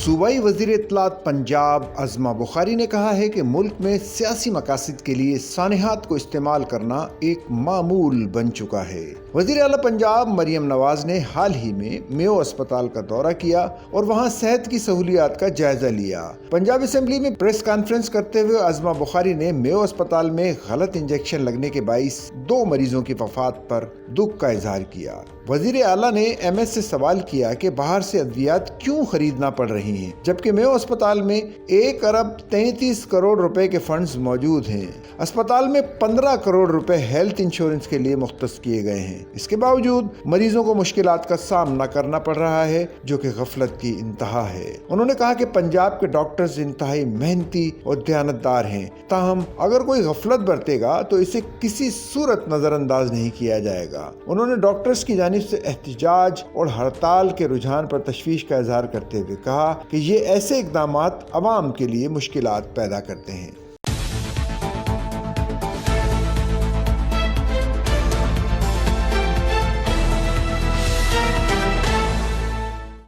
صوبائی وزیر اطلاعات پنجاب عظمہ بخاری نے کہا ہے کہ ملک میں سیاسی مقاصد کے لیے سانحات کو استعمال کرنا ایک معمول بن چکا ہے۔ وزیر اعلیٰ پنجاب مریم نواز نے حال ہی میں میو اسپتال کا دورہ کیا اور وہاں صحت کی سہولیات کا جائزہ لیا۔ پنجاب اسمبلی میں پریس کانفرنس کرتے ہوئے عظمہ بخاری نے میو اسپتال میں غلط انجیکشن لگنے کے باعث 2 مریضوں کی وفات پر دکھ کا اظہار کیا۔ وزیر اعلیٰ نے ایم ایس سے سوال کیا کہ باہر سے ادویات کیوں خریدنا پڑ رہی ہیں جبکہ میو اسپتال میں 1 ارب 33 کروڑ روپے کے فنڈز موجود ہیں۔ اسپتال میں 15 کروڑ روپے ہیلتھ انشورنس کے لیے مختص کیے گئے ہیں۔ اس کے باوجود مریضوں کو مشکلات کا سامنا کرنا پڑ رہا ہے جو کہ غفلت کی انتہا ہے۔ انہوں نے کہا کہ پنجاب کے ڈاکٹرز انتہائی محنتی اور دیانتدار ہیں، تاہم اگر کوئی غفلت برتے گا تو اسے کسی صورت نظر انداز نہیں کیا جائے گا۔ انہوں نے ڈاکٹرز کی جانب سے احتجاج اور ہڑتال کے رجحان پر تشویش کا اظہار کرتے ہوئے کہا کہ یہ ایسے اقدامات عوام کے لیے مشکلات پیدا کرتے ہیں۔